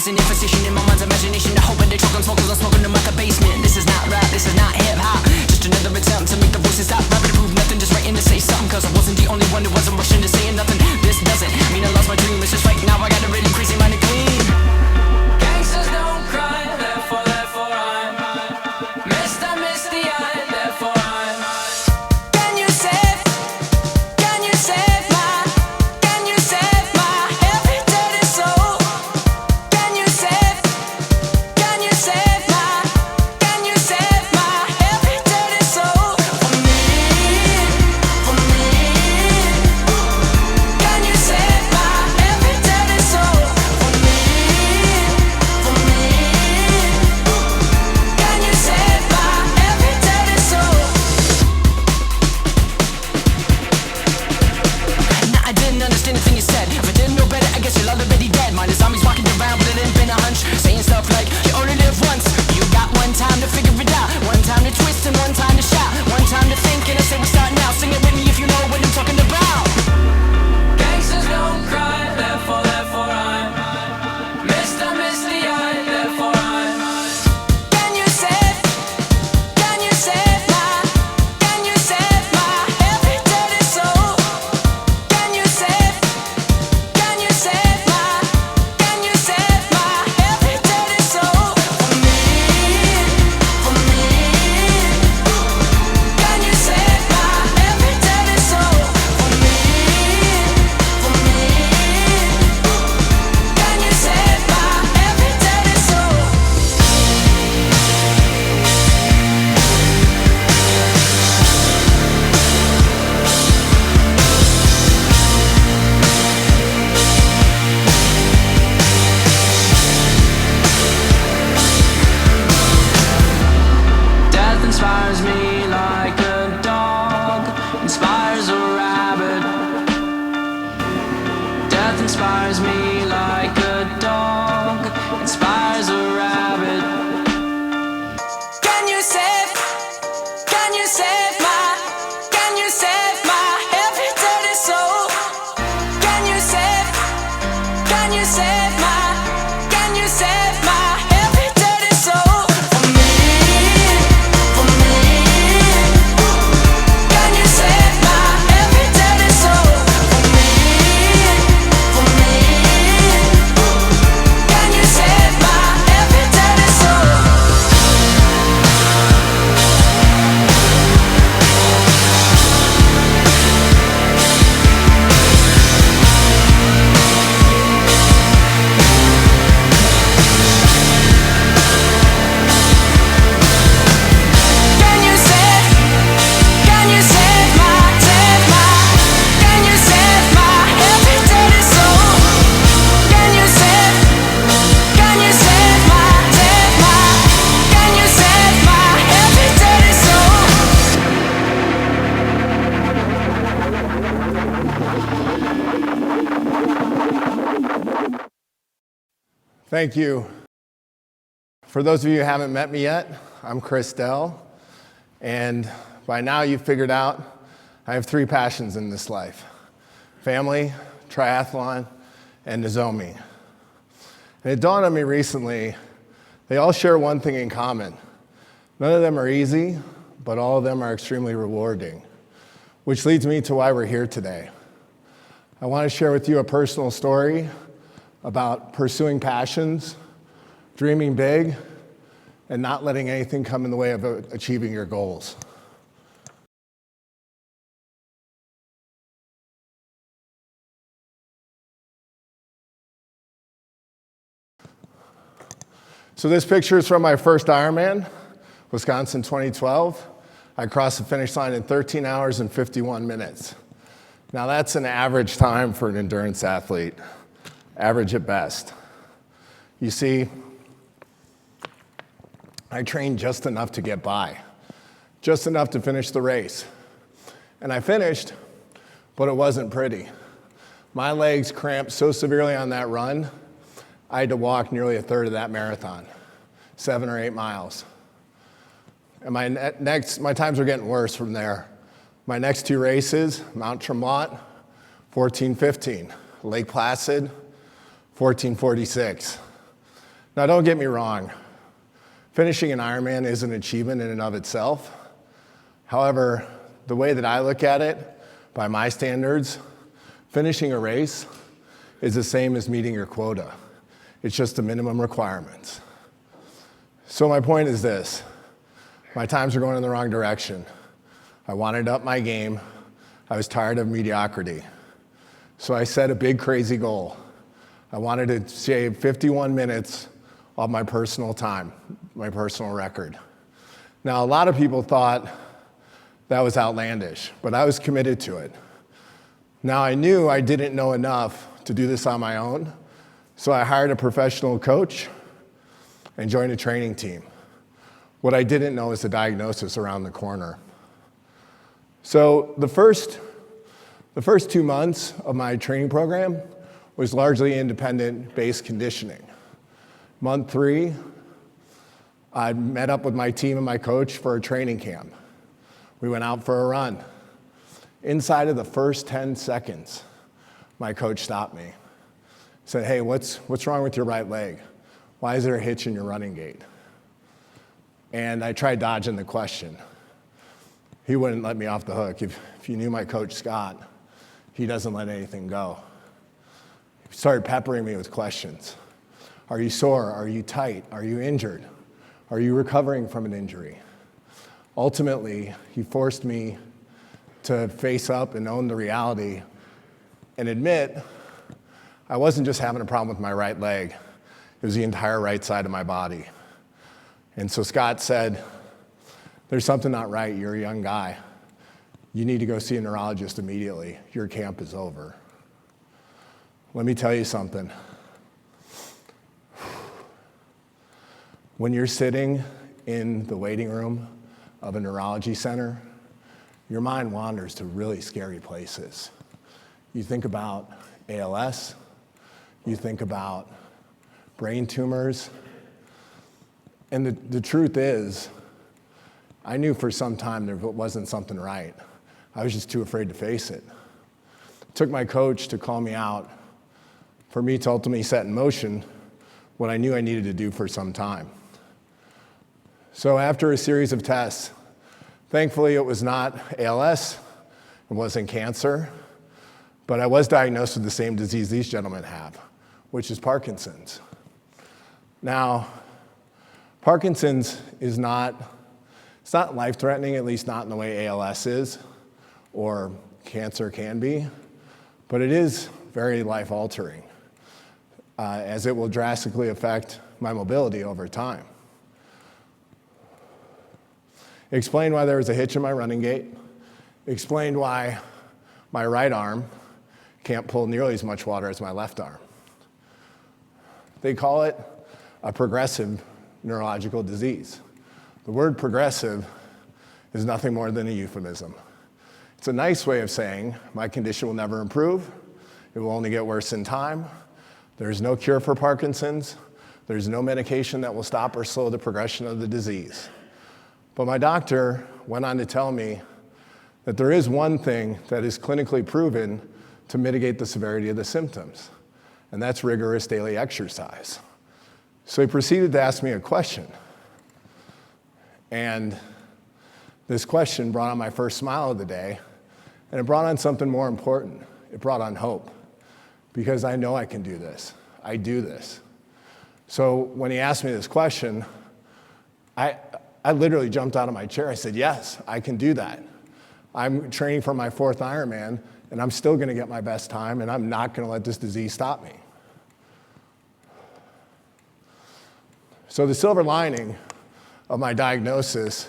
is an imposition in my mind's imagination. I hope they choke on smoke 'cause I'm smoking them out the basement. This is not rap, this is not hip-hop. Just another attempt to make the voices stop rapping to prove nothing. Just writing to say something 'cause I wasn't the only one who wasn't rushing to saying nothing. This doesn't mean I lost my dream. It's just right now I got a really crazy mind to clean. Gangsters don't cry, therefore I'm Mr. Misty Eye, therefore I'm. Can you save my every dirty soul? Can you save my every dirty soul? For me. Can you save my every dirty soul? For me. Can you save my every dirty soul? Nah, I didn't understand the thing you said. If I didn't know better, I guess you're already dead. Mine is zombies walking around, but it ain't been a hunch. Saying stuff like, you only live once. You got one time to figure it out. One time to twist and one time to shout. One time to think and I say we start now. Sing it with me if you know what I'm talking about. Gangsters don't cry, therefore I'm Mr. Misty Eye, therefore I'm. Can you save my every dirty soul? Can you save my every dirty soul? For me. Can you save my every dirty soul? For me. Can you save my every dirty soul? Death inspires me like a dog inspires a rabbit. Death inspires me like a dog inspires a rabbit. Can you save my every dirty soul? Can you save my every dirty soul? For me. Can you save my every dirty soul? For me. Can you save my every dirty soul? Can you save my every dirty soul? Can you save my every dirty soul? Thank you. For those of you who haven't met me yet, I'm Dell, and by now you've figured out I have 3 passions in this life: family, triathlon, and Nozomi. And it dawned on me recently, they all share one thing in common. None of them are easy, but all of them are extremely rewarding, which leads me to why we're here today. I want to share with you a personal story about pursuing passions, dreaming big, and not letting anything come in the way of achieving your goals. So this picture is from my first Ironman, Wisconsin 2012. I crossed the finish line in 13 hours and 51 minutes. Now that's an average time for an endurance athlete, average at best. You see, I trained just enough to get by, just enough to finish the race. And I finished, but it wasn't pretty. My legs cramped so severely on that run, I had to walk nearly a third of that marathon, 7 or 8 miles. And my times were getting worse from there. My next 2 races, Mount Tremont, 14:15, Lake Placid, 14:46. Now, don't get me wrong. Finishing an Ironman is an achievement in and of itself. However, the way that I look at it, by my standards, finishing a race is the same as meeting your quota. It's just the minimum requirements. So my point is this. My times are going in the wrong direction. I wanted to up my game. I was tired of mediocrity. So I set a big, crazy goal. I wanted to shave 51 minutes off my personal time, my personal record. Now, a lot of people thought that was outlandish, but I was committed to it. Now, I knew I didn't know enough to do this on my own, so I hired a professional coach and joined a training team. What I didn't know is the diagnosis around the corner. So the first 2 months of my training program was largely independent-based conditioning. Month 3, I met up with my team and my coach for a training camp. We went out for a run. Inside of the first 10 seconds, my coach stopped me. Said, hey, what's wrong with your right leg? Why is there a hitch in your running gait? And I tried dodging the question. He wouldn't let me off the hook. If you knew my coach, Scott, he doesn't let anything go. He started peppering me with questions. Are you sore? Are you tight? Are you injured? Are you recovering from an injury? Ultimately, he forced me to face up and own the reality and admit I wasn't just having a problem with my right leg. It was the entire right side of my body. And so Scott said, there's something not right. You're a young guy. You need to go see a neurologist immediately. Your camp is over. Let me tell you something. When you're sitting in the waiting room of a neurology center, your mind wanders to really scary places. You think about ALS, you think about brain tumors, and the truth is, I knew for some time there wasn't something right. I was just too afraid to face it. It took my coach to call me out for me to ultimately set in motion what I knew I needed to do for some time. So after a series of tests, thankfully it was not ALS, it wasn't cancer, but I was diagnosed with the same disease these gentlemen have, which is Parkinson's. Now, Parkinson's is not life-threatening, at least not in the way ALS is, or cancer can be, but it is very life-altering, as it will drastically affect my mobility over time. Explained why there was a hitch in my running gait, explained why my right arm can't pull nearly as much water as my left arm. They call it a progressive neurological disease. The word progressive is nothing more than a euphemism. It's a nice way of saying my condition will never improve, it will only get worse in time, there's no cure for Parkinson's, there's no medication that will stop or slow the progression of the disease. But my doctor went on to tell me that there is one thing that is clinically proven to mitigate the severity of the symptoms, and that's rigorous daily exercise. So he proceeded to ask me a question. And this question brought on my first smile of the day, and it brought on something more important. It brought on hope, because I know I can do this. I do this. So when he asked me this question, I literally jumped out of my chair. I said, yes, I can do that. I'm training for my 4th Ironman, and I'm still going to get my best time, and I'm not going to let this disease stop me. So the silver lining of my diagnosis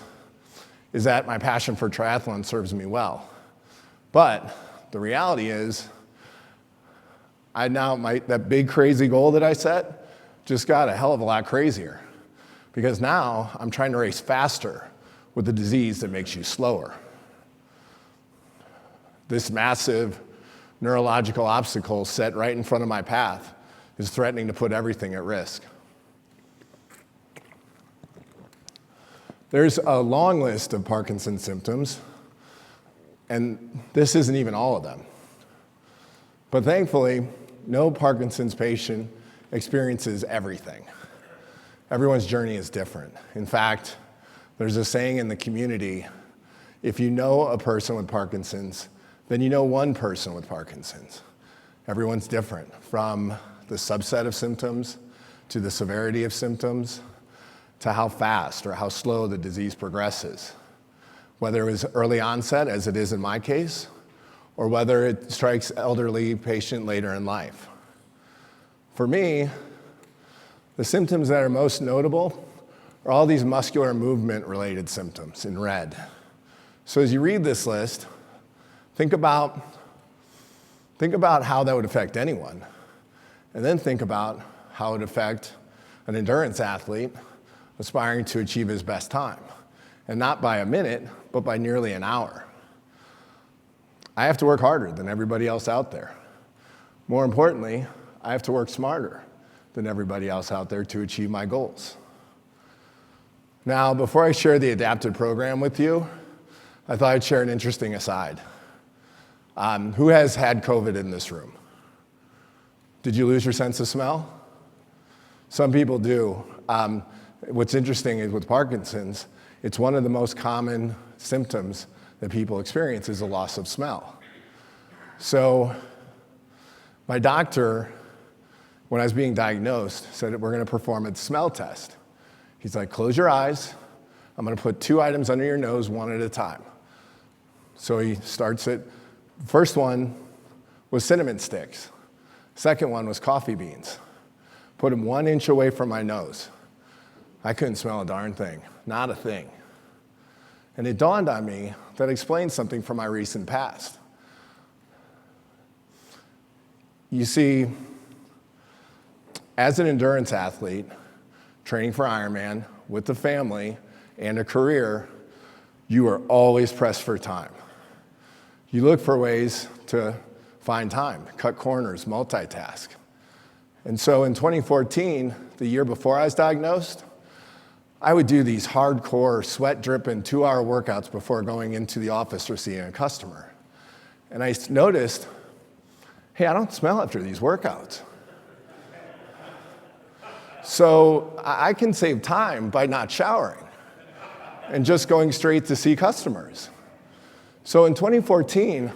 is that my passion for triathlon serves me well. But the reality is, that big crazy goal that I set just got a hell of a lot crazier. Because now I'm trying to race faster with a disease that makes you slower. This massive neurological obstacle set right in front of my path is threatening to put everything at risk. There's a long list of Parkinson's symptoms, and this isn't even all of them. But thankfully, no Parkinson's patient experiences everything. Everyone's journey is different. In fact, there's a saying in the community, if you know a person with Parkinson's, then you know one person with Parkinson's. Everyone's different, from the subset of symptoms to the severity of symptoms to how fast or how slow the disease progresses. Whether it was early onset, as it is in my case, or whether it strikes elderly patient later in life. For me, the symptoms that are most notable are all these muscular movement-related symptoms in red. So as you read this list, think about how that would affect anyone, and then think about how it would affect an endurance athlete aspiring to achieve his best time, and not by a minute, but by nearly an hour. I have to work harder than everybody else out there. More importantly, I have to work smarter than everybody else out there to achieve my goals. Now, before I share the adapted program with you, I thought I'd share an interesting aside. Who has had COVID in this room? Did you lose your sense of smell? Some people do. What's interesting is with Parkinson's, it's one of the most common symptoms that people experience is a loss of smell. So my doctor, when I was being diagnosed, said we're going to perform a smell test. He's like, close your eyes. I'm going to put 2 items under your nose, one at a time. So he starts it. First one was cinnamon sticks. Second one was coffee beans. Put them 1 inch away from my nose. I couldn't smell a darn thing, not a thing. And it dawned on me that explains something from my recent past. You see, as an endurance athlete, training for Ironman with a family and a career, you are always pressed for time. You look for ways to find time, cut corners, multitask. And so in 2014, the year before I was diagnosed, I would do these hardcore, sweat-dripping 2-hour workouts before going into the office or seeing a customer. And I noticed, hey, I don't smell after these workouts. So I can save time by not showering and just going straight to see customers. So in 2014,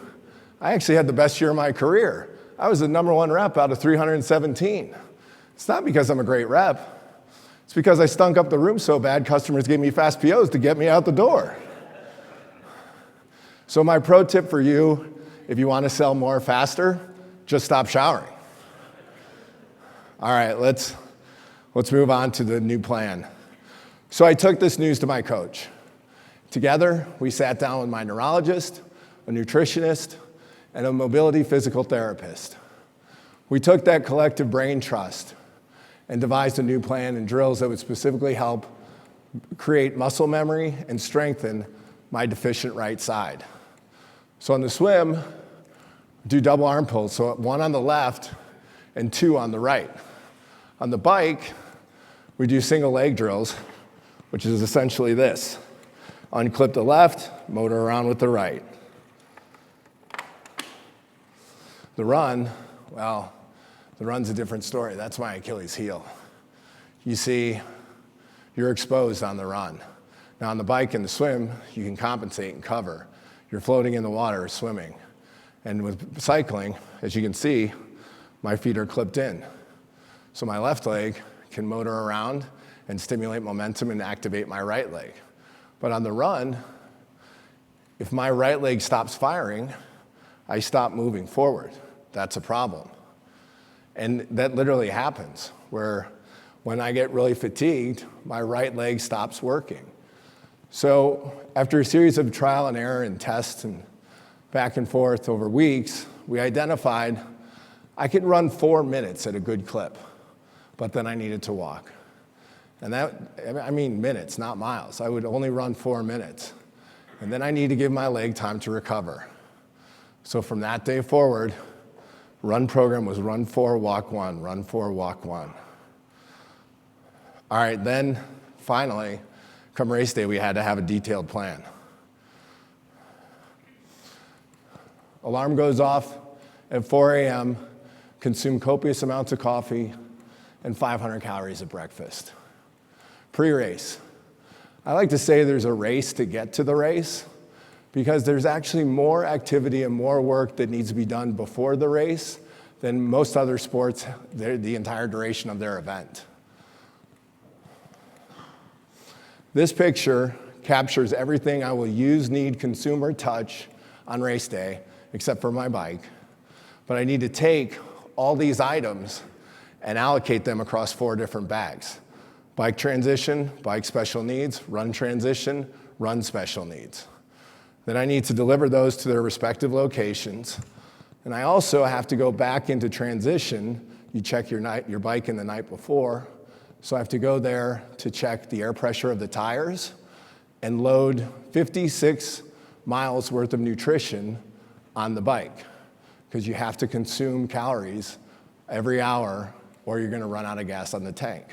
I actually had the best year of my career. I was the #1 rep out of 317. It's not because I'm a great rep. It's because I stunk up the room so bad, customers gave me fast POs to get me out the door. So my pro tip for you, if you want to sell more faster, just stop showering. All right, let's move on to the new plan. So I took this news to my coach. Together, we sat down with my neurologist, a nutritionist, and a mobility physical therapist. We took that collective brain trust and devised a new plan and drills that would specifically help create muscle memory and strengthen my deficient right side. So on the swim, do double arm pulls, so 1 on the left and 2 on the right. On the bike, we do single leg drills, which is essentially this. Unclip the left, motor around with the right. The run, well, the run's a different story. That's my Achilles heel. You see, you're exposed on the run. Now on the bike and the swim, you can compensate and cover. You're floating in the water or swimming. And with cycling, as you can see, my feet are clipped in. So my left leg can motor around and stimulate momentum and activate my right leg. But on the run, if my right leg stops firing, I stop moving forward. That's a problem. And that literally happens, where when I get really fatigued, my right leg stops working. So after a series of trial and error and tests and back and forth over weeks, we identified I could run 4 minutes at a good clip, but then I needed to walk. And that, I mean minutes, not miles. I would only run 4 minutes. And then I need to give my leg time to recover. So from that day forward, run program was run 4, walk 1, run 4, walk 1. All right, then finally, come race day, we had to have a detailed plan. Alarm goes off at 4 a.m., consume copious amounts of coffee and 500 calories at breakfast. Pre-race. I like to say there's a race to get to the race because there's actually more activity and more work that needs to be done before the race than most other sports the entire duration of their event. This picture captures everything I will use, need, consume, or touch on race day, except for my bike. But I need to take all these items and allocate them across 4 different bags. Bike transition, bike special needs, run transition, run special needs. Then I need to deliver those to their respective locations. And I also have to go back into transition. You check your bike in the night before. So I have to go there to check the air pressure of the tires and load 56 miles worth of nutrition on the bike, because you have to consume calories every hour or you're going to run out of gas on the tank.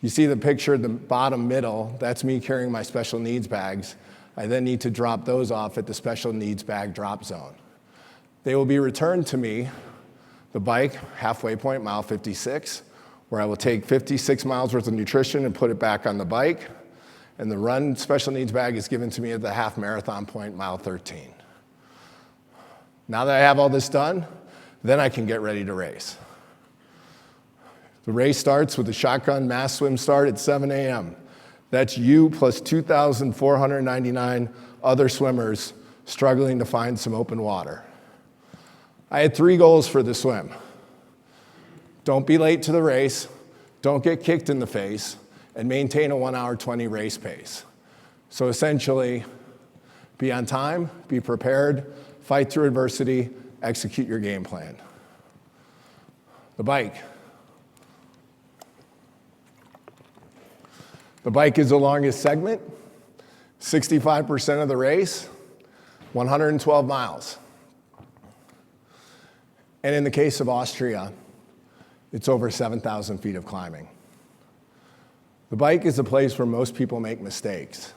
You see the picture at the bottom middle, that's me carrying my special needs bags. I then need to drop those off at the special needs bag drop zone. They will be returned to me, the bike, halfway point, mile 56, where I will take 56 miles worth of nutrition and put it back on the bike. And the run special needs bag is given to me at the half marathon point, mile 13. Now that I have all this done, then I can get ready to race. The race starts with a shotgun mass swim start at 7 a.m. That's you plus 2,499 other swimmers struggling to find some open water. I had 3 goals for the swim. Don't be late to the race, don't get kicked in the face, and maintain a 1 hour 20 race pace. So essentially, be on time, be prepared, fight through adversity, execute your game plan. The bike. The bike is the longest segment, 65% of the race, 112 miles. And in the case of Austria, it's over 7,000 feet of climbing. The bike is a place where most people make mistakes.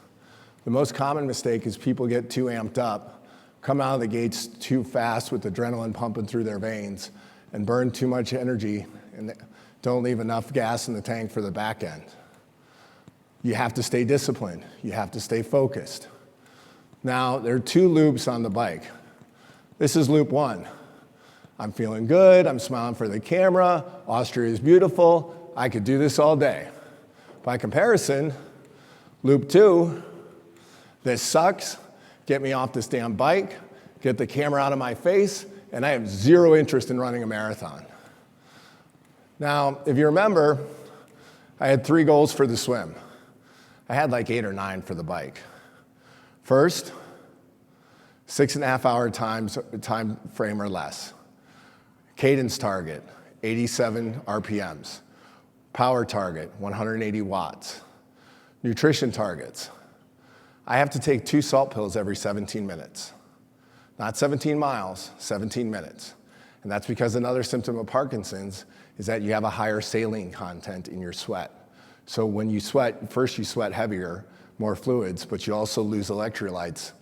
The most common mistake is people get too amped up, come out of the gates too fast with adrenaline pumping through their veins, and burn too much energy and don't leave enough gas in the tank for the back end. You have to stay disciplined. You have to stay focused. Now, there are 2 loops on the bike. This is loop 1. I'm feeling good, I'm smiling for the camera, Austria is beautiful, I could do this all day. By comparison, loop 2, this sucks, get me off this damn bike, get the camera out of my face, and I have 0 interest in running a marathon. Now, if you remember, I had 3 goals for the swim. I had like 8 or 9 for the bike. First, 6.5 hour time frame or less. Cadence target, 87 RPMs. Power target, 180 watts. Nutrition targets. I have to take 2 salt pills every 17 minutes. Not 17 miles, 17 minutes. And that's because another symptom of Parkinson's is that you have a higher saline content in your sweat. So when you sweat, first you sweat heavier, more fluids, but you also lose electrolytes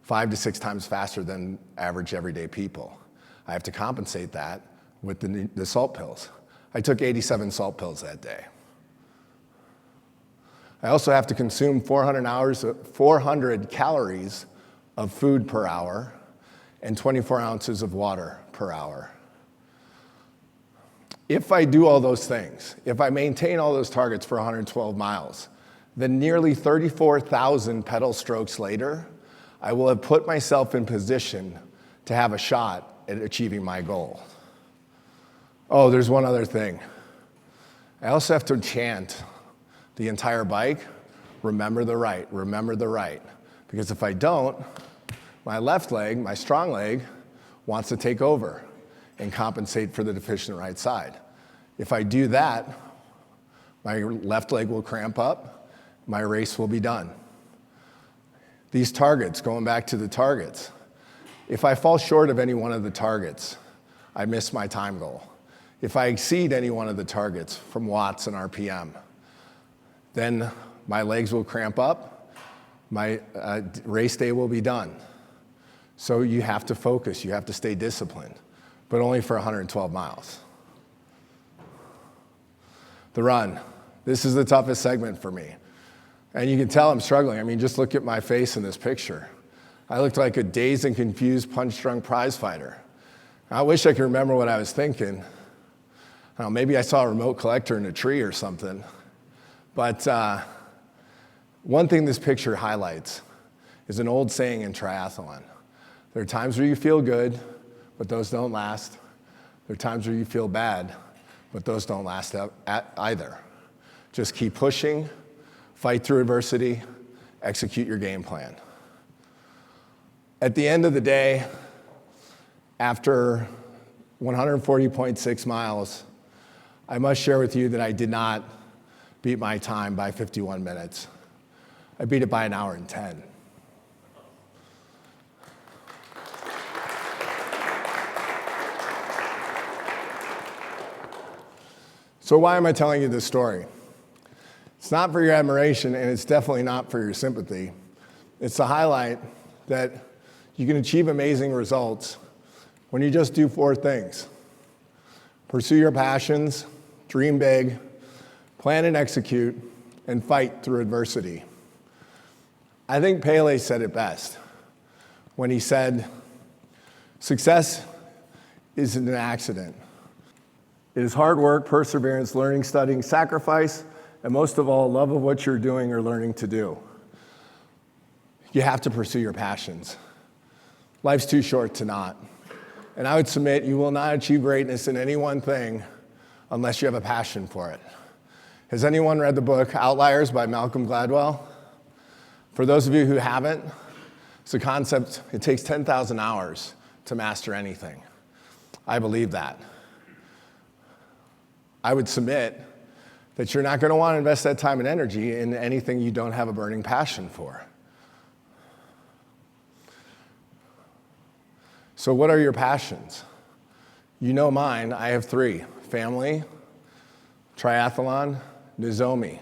5 to 6 times faster than average everyday people. I have to compensate that with the salt pills. I took 87 salt pills that day. I also have to consume 400 calories of food per hour and 24 ounces of water per hour. If I do all those things, if I maintain all those targets for 112 miles, then nearly 34,000 pedal strokes later, I will have put myself in position to have a shot at achieving my goal. Oh, there's one other thing. I also have to chant the entire bike, remember the right, remember the right. Because if I don't, my left leg, my strong leg, wants to take over and compensate for the deficient right side. If I do that, my left leg will cramp up, my race will be done. These targets, going back to the targets, if I fall short of any one of the targets, I miss my time goal. If I exceed any one of the targets from watts and RPM, then my legs will cramp up, my race day will be done. So you have to focus, you have to stay disciplined, but only for 112 miles. The run. This is the toughest segment for me. And you can tell I'm struggling. I mean, just look at my face in this picture. I looked like a dazed and confused, punch-drunk prize fighter. I wish I could remember what I was thinking. I don't know, maybe I saw a remote collector in a tree or something. But one thing this picture highlights is an old saying in triathlon. There are times where you feel good, but those don't last. There are times where you feel bad, but those don't last either. Just keep pushing, fight through adversity, execute your game plan. At the end of the day, after 140.6 miles, I must share with you that I did not beat my time by 51 minutes. I beat it by an hour and 10. So why am I telling you this story? It's not for your admiration, and it's definitely not for your sympathy. It's to highlight that you can achieve amazing results when you just do 4 things. Pursue your passions, dream big, plan and execute, and fight through adversity. I think Pele said it best when he said, success isn't an accident. It is hard work, perseverance, learning, studying, sacrifice, and most of all, love of what you're doing or learning to do. You have to pursue your passions. Life's too short to not. And I would submit you will not achieve greatness in any one thing unless you have a passion for it. Has anyone read the book Outliers by Malcolm Gladwell? For those of you who haven't, it's a concept, it takes 10,000 hours to master anything. I believe that. I would submit that you're not going to want to invest that time and energy in anything you don't have a burning passion for. So what are your passions? You know mine. I have 3. Family, triathlon, Nozomi.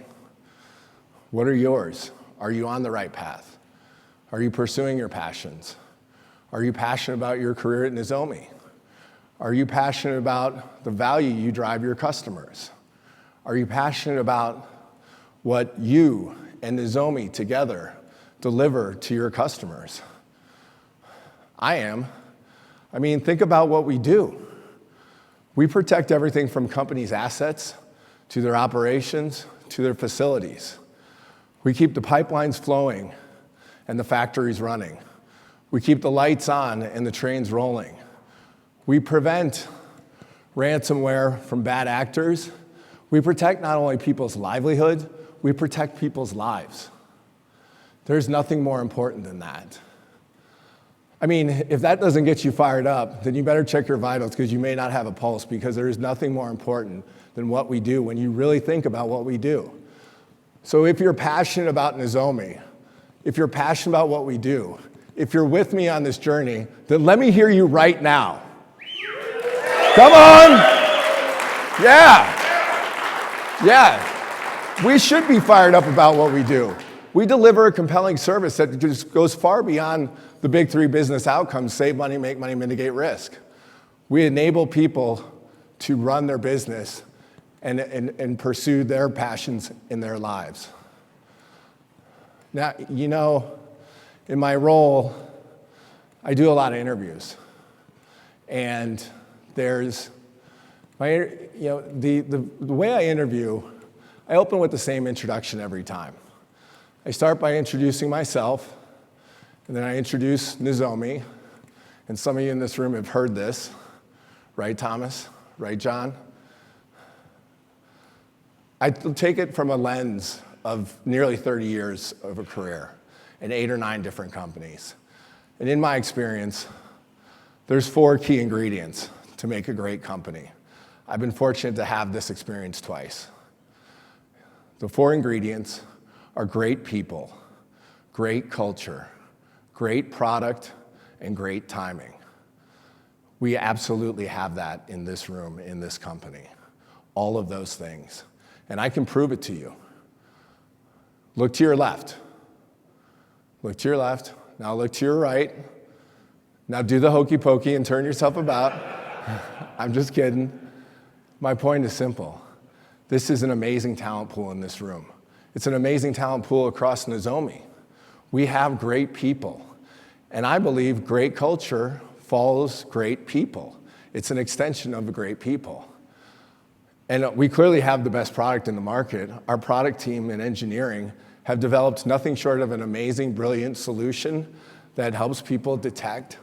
What are yours? Are you on the right path? Are you pursuing your passions? Are you passionate about your career at Nozomi? Are you passionate about the value you drive your customers? Are you passionate about what you and Nozomi together deliver to your customers? I am. I mean, think about what we do. We protect everything from companies' assets to their operations to their facilities. We keep the pipelines flowing and the factories running. We keep the lights on and the trains rolling. We prevent ransomware from bad actors. We protect not only people's livelihood, we protect people's lives. There's nothing more important than that. I mean, if that doesn't get you fired up, then you better check your vitals because you may not have a pulse, because there is nothing more important than what we do when you really think about what we do. So if you're passionate about Nozomi, if you're passionate about what we do, if you're with me on this journey, then let me hear you right now. Come on! Yeah! Yeah! We should be fired up about what we do. We deliver a compelling service that just goes far beyond the big 3 business outcomes: save money, make money, mitigate risk. We enable people to run their business and pursue their passions in their lives. Now, you know, in my role, I do a lot of interviews. And there's, the way I interview, I open with the same introduction every time. I start by introducing myself, and then I introduce Nozomi. And some of you in this room have heard this. Right, Thomas? Right, John? I take it from a lens of nearly 30 years of a career in 8 or 9 different companies. And in my experience, there's 4 key ingredients to make a great company. I've been fortunate to have this experience twice. The 4 ingredients are great people, great culture, great product, and great timing. We absolutely have that in this room, in this company. All of those things. And I can prove it to you. Look to your left. Look to your left. Now look to your right. Now do the hokey pokey and turn yourself about. I'm just kidding. My point is simple. This is an amazing talent pool in this room. It's an amazing talent pool across Nozomi. We have great people. And I believe great culture follows great people. It's an extension of great people. And we clearly have the best product in the market. Our product team and engineering have developed nothing short of an amazing, brilliant solution that helps people detect,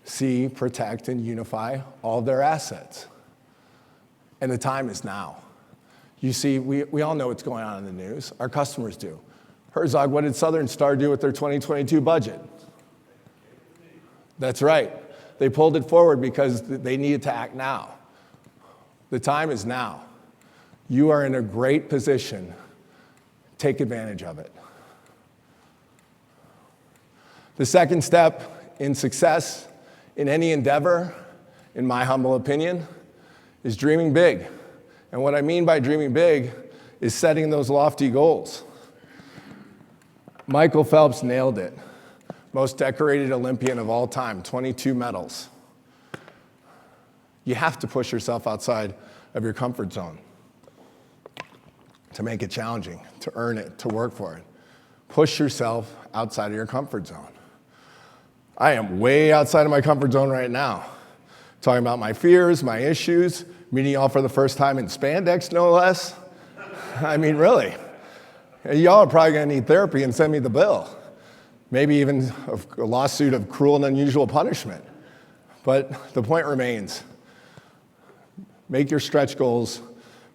see, protect, and unify all their assets. And the time is now. You see, we all know what's going on in the news. Our customers do. Herzog, what did Southern Star do with their 2022 budget? That's right. They pulled it forward because they needed to act now. The time is now. You are in a great position. Take advantage of it. The second step in success in any endeavor, in my humble opinion, is dreaming big. And what I mean by dreaming big is setting those lofty goals. Michael Phelps nailed it. Most decorated Olympian of all time, 22 medals. You have to push yourself outside of your comfort zone to make it challenging, to earn it, to work for it. Push yourself outside of your comfort zone. I am way outside of my comfort zone right now, talking about my fears, my issues, meeting y'all for the first time in spandex, no less. I mean, really. Y'all are probably gonna need therapy and send me the bill. Maybe even a lawsuit of cruel and unusual punishment. But the point remains, make your stretch goals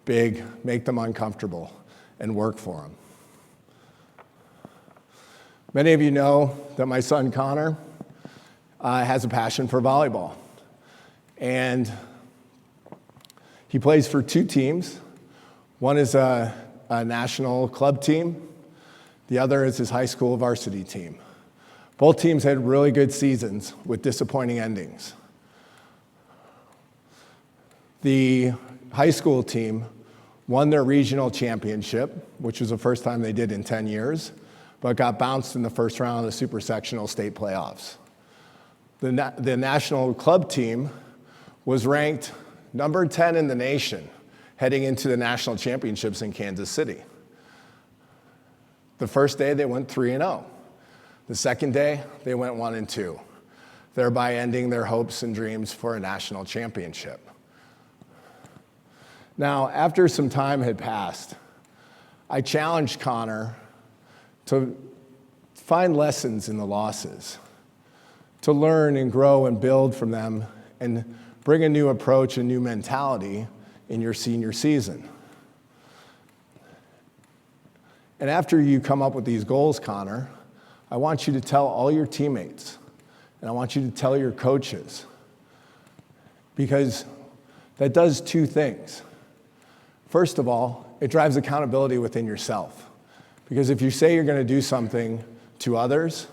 big, make them uncomfortable, and work for them. Many of you know that my son Connor has a passion for volleyball. And he plays for two teams. One is a national club team. The other is his high school varsity team. Both teams had really good seasons with disappointing endings. The high school team won their regional championship, which was the first time they did in 10 years, but got bounced in the first round of the super sectional state playoffs. The national club team was ranked number 10 in the nation heading into the national championships in Kansas City. The first day they went 3-0. The second day they went 1-2, thereby ending their hopes and dreams for a national championship. Now, after some time had passed, I challenged Connor to find lessons in the losses, to learn and grow and build from them and bring a new approach, a new mentality in your senior season. And after you come up with these goals, Connor, I want you to tell all your teammates, and I want you to tell your coaches, because that does two things. First of all, it drives accountability within yourself. Because if you say you're going to do something to others,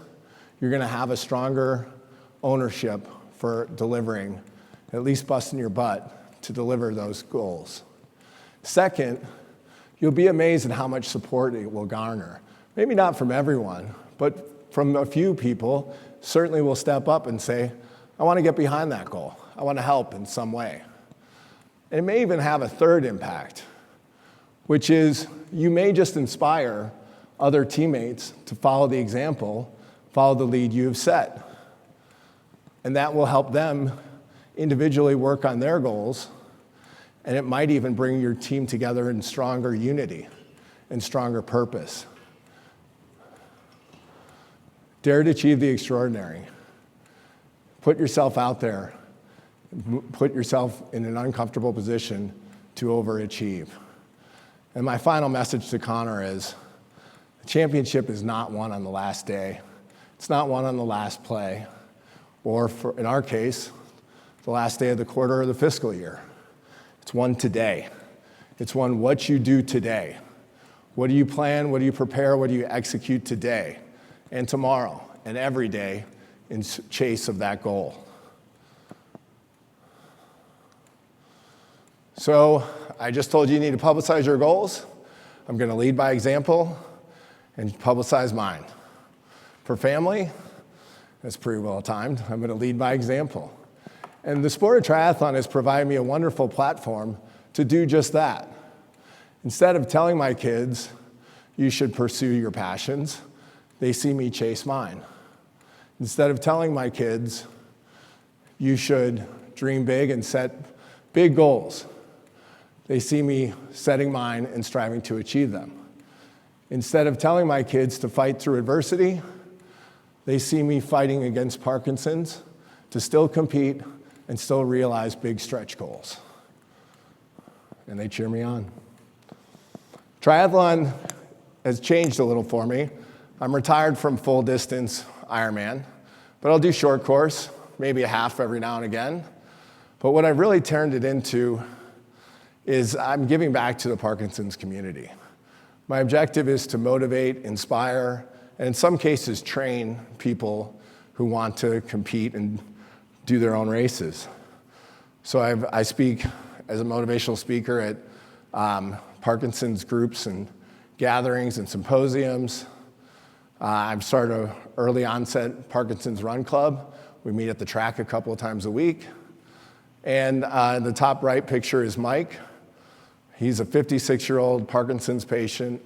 you're going to have a stronger ownership for delivering, at least busting your butt to deliver those goals. Second, you'll be amazed at how much support it will garner. Maybe not from everyone, but from a few people certainly will step up and say, I want to get behind that goal. I want to help in some way. And it may even have a third impact, which is you may just inspire other teammates to follow the example, follow the lead you have set. And that will help them individually work on their goals, and it might even bring your team together in stronger unity and stronger purpose. Dare to achieve the extraordinary. Put yourself out there. Put yourself in an uncomfortable position to overachieve. And my final message to Connor is, the championship is not won on the last day. It's not won on the last play, or in our case, the last day of the quarter or the fiscal year. It's won today. It's won what you do today. What do you plan? What do you prepare? What do you execute today and tomorrow and every day in chase of that goal? So I just told you you need to publicize your goals. I'm going to lead by example and publicize mine. For family, that's pretty well timed. I'm going to lead by example. And the sport of triathlon has provided me a wonderful platform to do just that. Instead of telling my kids, you should pursue your passions, they see me chase mine. Instead of telling my kids, you should dream big and set big goals, they see me setting mine and striving to achieve them. Instead of telling my kids to fight through adversity, they see me fighting against Parkinson's to still compete and still realize big stretch goals. And they cheer me on. Triathlon has changed a little for me. I'm retired from full distance Ironman, but I'll do short course, maybe a half every now and again. But what I've really turned it into is I'm giving back to the Parkinson's community. My objective is to motivate, inspire, and in some cases train people who want to compete and do their own races. So I speak as a motivational speaker at Parkinson's groups and gatherings and symposiums. I've started an early onset Parkinson's run club. We meet at the track a couple of times a week. And the top right picture is Mike. He's a 56-year-old Parkinson's patient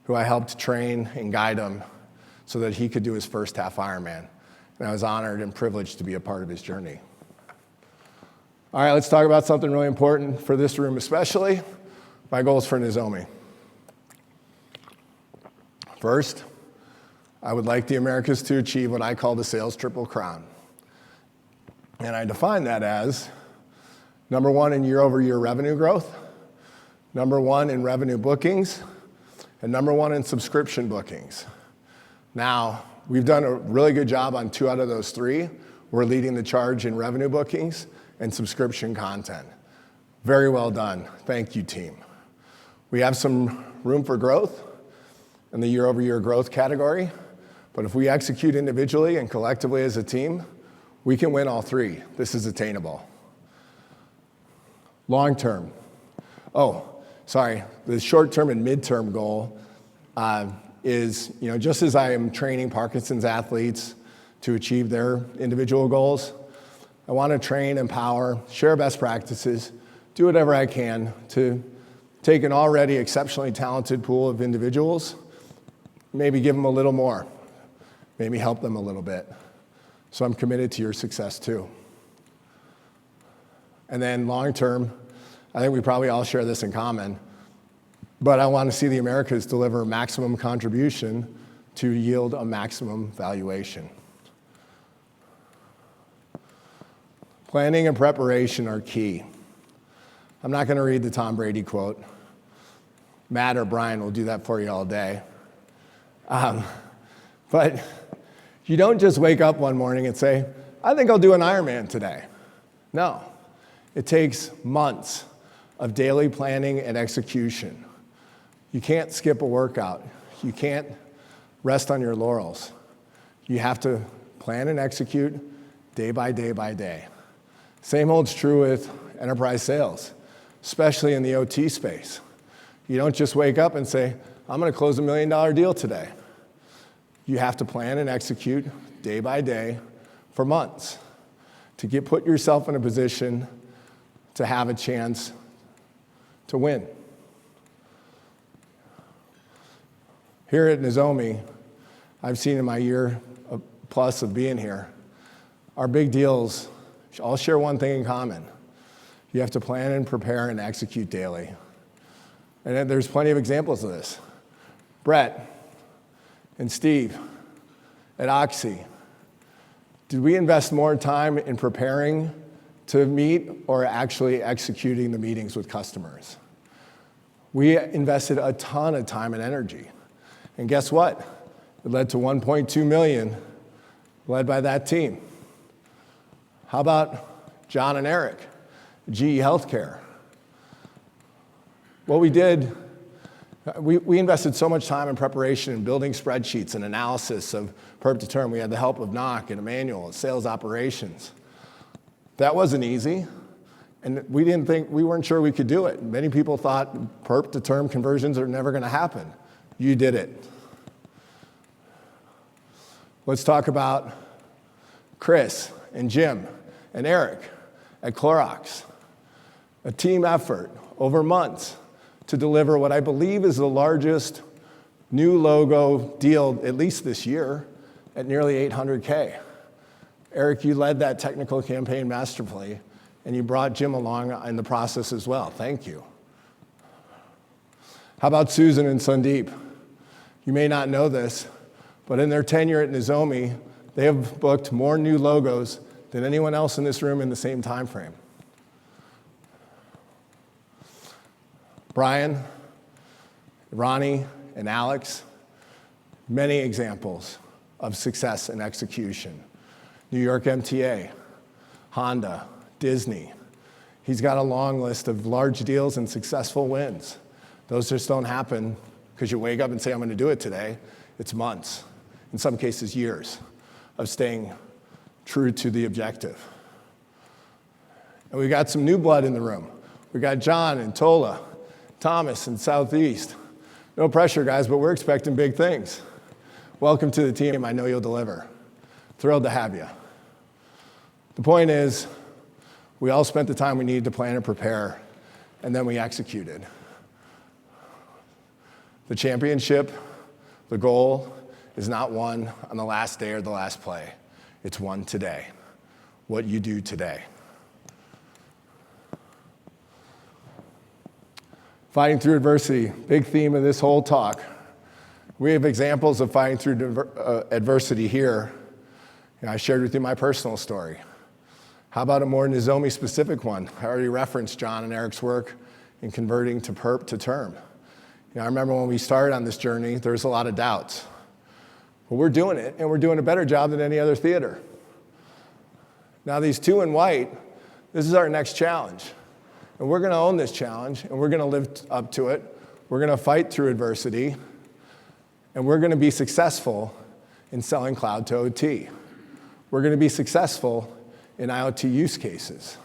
who I helped train and guide him so that he could do his first half Ironman. And I was honored and privileged to be a part of his journey. All right, let's talk about something really important for this room especially, my goals for Nozomi. First, I would like the Americas to achieve what I call the sales triple crown. And I define that as number one in year-over-year revenue growth, number one in revenue bookings, and number one in subscription bookings. Now, we've done a really good job on 2 out of those 3. We're leading the charge in revenue bookings and subscription content. Very well done. Thank you, team. We have some room for growth in the year-over-year growth category, but if we execute individually and collectively as a team, we can win all 3. This is attainable. Long term. The short-term and mid-term goal is, just as I am training Parkinson's athletes to achieve their individual goals, I want to train, empower, share best practices, do whatever I can to take an already exceptionally talented pool of individuals, maybe give them a little more, maybe help them a little bit. So I'm committed to your success too. And then long term, I think we probably all share this in common, but I want to see the Americas deliver maximum contribution to yield a maximum valuation. Planning and preparation are key. I'm not going to read the Tom Brady quote. Matt or Brian will do that for you all day. But you don't just wake up one morning and say, I think I'll do an Ironman today. No, it takes months of daily planning and execution. You can't skip a workout. You can't rest on your laurels. You have to plan and execute day by day by day. Same holds true with enterprise sales, especially in the OT space. You don't just wake up and say, I'm going to close $1 million deal today. You have to plan and execute day by day for months to put yourself in a position to have a chance to win. Here at Nozomi, I've seen in my year plus of being here, our big deals all share one thing in common. You have to plan and prepare and execute daily. And there's plenty of examples of this. Brett and Steve at Oxy, did we invest more time in preparing to meet or actually executing the meetings with customers? We invested a ton of time and energy. And guess what? It led to 1.2 million led by that team. How about John and Eric, GE Healthcare? What we did, we invested so much time in preparation and building spreadsheets and analysis of perp to term. We had the help of Knock and Emmanuel, sales operations. That wasn't easy, and we weren't sure we could do it. Many people thought perp to term conversions are never going to happen. You did it. Let's talk about Chris and Jim and Eric at Clorox. A team effort over months to deliver what I believe is the largest new logo deal, at least this year, at nearly 800K. Eric, you led that technical campaign masterfully, and you brought Jim along in the process as well. Thank you. How about Susan and Sandeep? You may not know this, but in their tenure at Nozomi, they have booked more new logos than anyone else in this room in the same time frame. Brian, Ronnie, and Alex, many examples of success and execution. New York MTA, Honda, Disney. He's got a long list of large deals and successful wins. Those just don't happen because you wake up and say, I'm going to do it today. It's months, in some cases years, of staying true to the objective. And we got some new blood in the room. We got John and Tola, Thomas and Southeast. No pressure, guys, but we're expecting big things. Welcome to the team. I know you'll deliver. Thrilled to have you. The point is, we all spent the time we needed to plan and prepare, and then we executed. The championship, the goal, is not won on the last day or the last play. It's won today. What you do today. Fighting through adversity, big theme of this whole talk. We have examples of fighting through adversity here. I shared with you my personal story. How about a more Nozomi specific one? I already referenced John and Eric's work in converting to perp to term. I remember when we started on this journey, there was a lot of doubts. But we're doing it, and we're doing a better job than any other theater. Now these two in white, this is our next challenge. And we're going to own this challenge, and we're going to live up to it. We're going to fight through adversity, and we're going to be successful in selling cloud to OT. We're going to be successful in IoT use cases.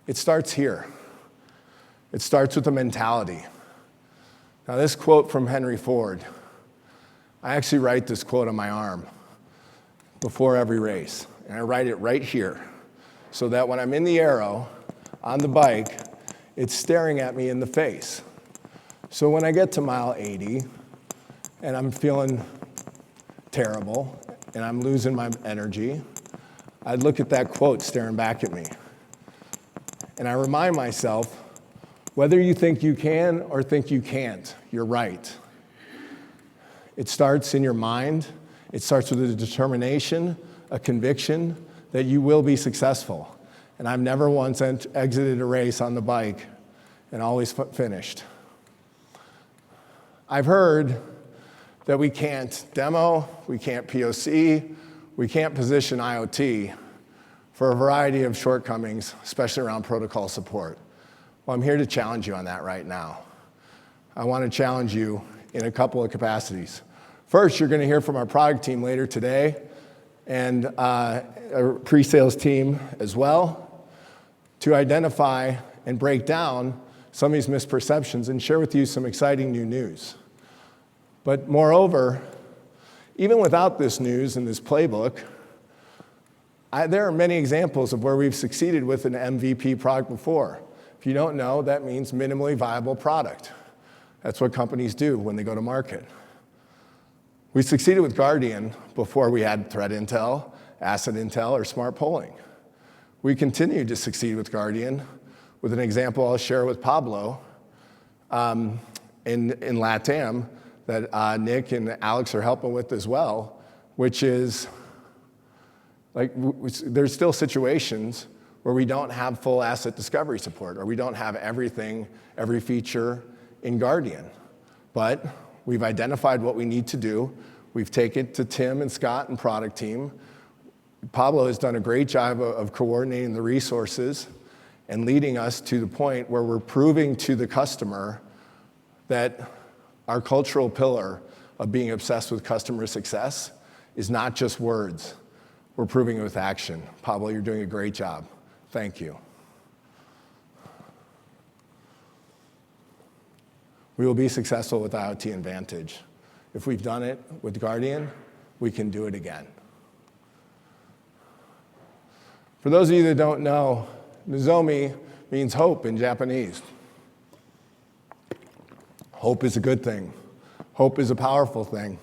It starts here. It starts with a mentality. Now this quote from Henry Ford, I actually write this quote on my arm before every race. And I write it right here so that when I'm in the arrow on the bike, it's staring at me in the face. So when I get to mile 80 and I'm feeling terrible and I'm losing my energy, I look at that quote staring back at me. And I remind myself, whether you think you can or think you can't, you're right. It starts in your mind. It starts with a determination, a conviction that you will be successful. And I've never once exited a race on the bike and always finished. I've heard that we can't demo, we can't POC, we can't position IoT for a variety of shortcomings, especially around protocol support. Well, I'm here to challenge you on that right now. I want to challenge you in a couple of capacities. First, you're going to hear from our product team later today and a pre-sales team as well to identify and break down some of these misperceptions and share with you some exciting new news. But moreover, even without this news and this playbook, there are many examples of where we've succeeded with an MVP product before. If you don't know, that means minimally viable product. That's what companies do when they go to market. We succeeded with Guardian before we had threat intel, asset intel, or smart polling. We continue to succeed with Guardian with an example I'll share with Pablo in LATAM that Nick and Alex are helping with as well, which is there's still situations where we don't have full asset discovery support, or we don't have everything, every feature in Guardian. But we've identified what we need to do. We've taken it to Tim and Scott and product team. Pablo has done a great job of coordinating the resources and leading us to the point where we're proving to the customer that our cultural pillar of being obsessed with customer success is not just words. We're proving it with action. Pablo, you're doing a great job. Thank you. We will be successful with IoT and Vantage. If we've done it with Guardian, we can do it again. For those of you that don't know, Nozomi means hope in Japanese. Hope is a good thing. Hope is a powerful thing.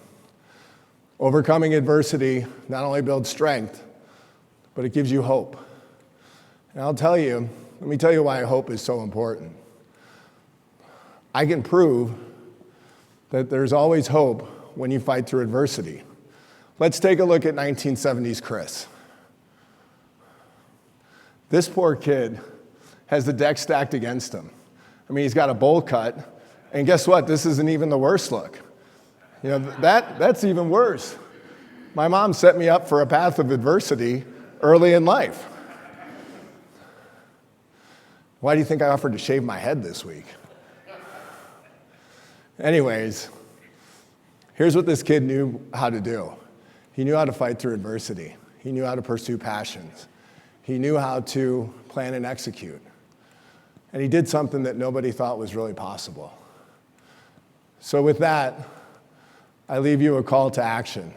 Overcoming adversity not only builds strength, but it gives you hope. And let me tell you why hope is so important. I can prove that there's always hope when you fight through adversity. Let's take a look at 1970s Chris. This poor kid has the deck stacked against him. I mean, he's got a bowl cut, and guess what? This isn't even the worst look. You know, that's even worse. My mom set me up for a path of adversity early in life. Why do you think I offered to shave my head this week? Anyways, here's what this kid knew how to do. He knew how to fight through adversity. He knew how to pursue passions. He knew how to plan and execute. And he did something that nobody thought was really possible. So with that, I leave you a call to action.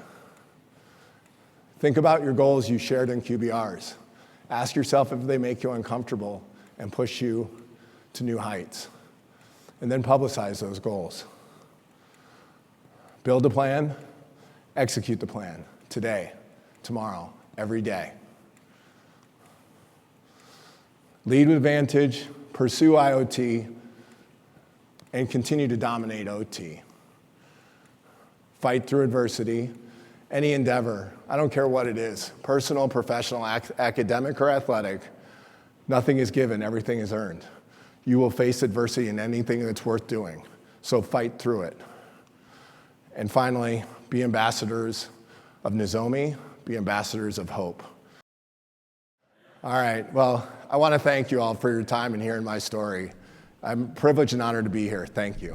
Think about your goals you shared in QBRs. Ask yourself if they make you uncomfortable and push you to new heights. And then publicize those goals. Build a plan, execute the plan today, tomorrow, every day. Lead with Vantage, pursue IoT, and continue to dominate OT. Fight through adversity, any endeavor, I don't care what it is, personal, professional, academic, or athletic, nothing is given, everything is earned. You will face adversity in anything that's worth doing, so fight through it. And finally, be ambassadors of Nozomi, be ambassadors of hope. All right, well, I want to thank you all for your time and hearing my story. I'm privileged and honored to be here. Thank you.